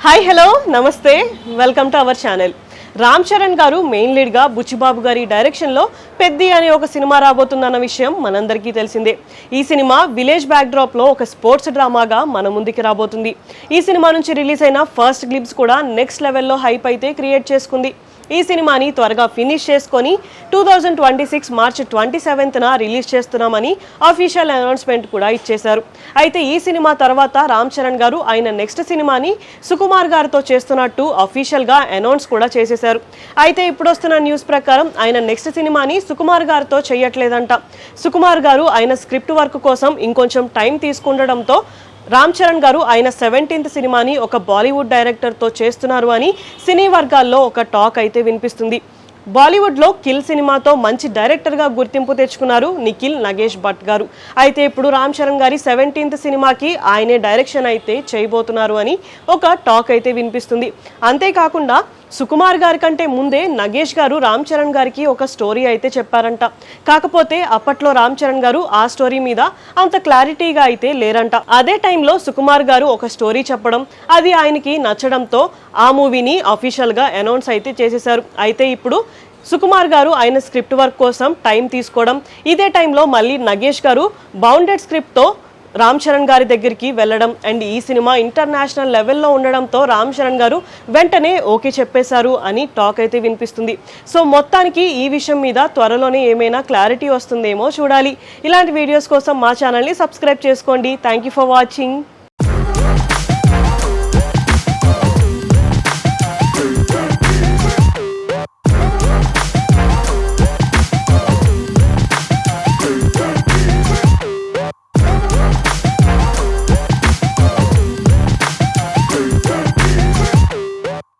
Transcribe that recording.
Hi hello నమస్తే welcome to our channel. Ram Charan గారు main lead గా బుచ్చిబాబు గారి డైరెక్షన్ లో పెద్ది అనే ఒక సినిమా రాబోతుందన్న విషయం మనందరికీ తెలిసిందే. ఈ సినిమా విలేజ్ బ్యాక్ డ్రాప్ లో ఒక స్పోర్ట్స్ డ్రామాగా మన ముందుకి రాబోతుంది. ఈ సినిమా నుంచి రిలీజ్ అయిన ఫస్ట్ గ్లిప్స్ కూడా నెక్స్ట్ లెవెల్లో హైప్ అయితే క్రియేట్ చేసుకుంది. ఈ సినిమాని త్వరగా ఫినిష్ చేసుకొని 2026 మార్చి 27న రిలీజ్ చేస్తున్నామని అఫీషియల్ అనౌన్స్మెంట్ కూడా ఇచ్చేశారు. అయితే ఈ సినిమా తర్వాత రామ్ చరణ్ గారు ఆయన నెక్స్ట్ సినిమాని సుకుమార్ గారితో చేస్తున్నట్టు అఫీషియల్ గా అనౌన్స్ కూడా చేసేశారు. అయితే ఇప్పుడు వస్తున్న న్యూస్ ప్రకారం ఆయన నెక్స్ట్ సినిమాని సుకుమార్ గారితో చేయట్లేదంట. సుకుమార్ గారు ఆయన స్క్రిప్ట్ వర్క్ కోసం ఇంకొంచెం టైం తీసుకుండడంతో రామ్ చరణ్ గారు ఆయన 17th సినిమాని ఒక బాలీవుడ్ డైరెక్టర్తో చేస్తున్నారు అని సినీ వర్గాల్లో ఒక టాక్ అయితే వినిపిస్తుంది. బాలీవుడ్లో కిల్ సినిమాతో మంచి డైరెక్టర్గా గుర్తింపు తెచ్చుకున్నారు నిఖిల్ నగేష్ భట్ గారు. అయితే ఇప్పుడు రామ్ చరణ్ గారి 17th సినిమాకి ఆయనే డైరెక్షన్ అయితే చేయబోతున్నారు అని ఒక టాక్ అయితే వినిపిస్తుంది. అంతేకాకుండా సుకుమార్ గారి కంటే ముందే నగేష్ గారు రామ్ చరణ్ గారికి ఒక స్టోరీ అయితే చెప్పారంట. కాకపోతే అప్పట్లో రామ్ చరణ్ గారు ఆ స్టోరీ మీద అంత క్లారిటీగా అయితే లేరంట. అదే టైంలో సుకుమార్ గారు ఒక స్టోరీ చెప్పడం అది ఆయనకి నచ్చడంతో ఆ మూవీని అఫీషియల్గా అనౌన్స్ అయితే చేసేశారు. అయితే ఇప్పుడు సుకుమార్ గారు ఆయన స్క్రిప్ట్ వర్క్ కోసం టైం తీసుకోవడం, ఇదే టైంలో మళ్ళీ నగేష్ గారు బౌండెడ్ స్క్రిప్ట్తో రామ్ చరణ్ గారి దగ్గరికి వెళ్ళడం అండ్ ఈ సినిమా ఇంటర్నేషనల్ లెవెల్లో ఉండడంతో రామ్ చరణ్ గారు వెంటనే ఓకే చెప్పేశారు అని టాక్ అయితే వినిపిస్తుంది. సో మొత్తానికి ఈ విషయం మీద త్వరలోనే ఏమైనా క్లారిటీ వస్తుందేమో చూడాలి. ఇలాంటి వీడియోస్ కోసం మా ఛానల్ని సబ్స్క్రైబ్ చేసుకోండి. Thank you for watching.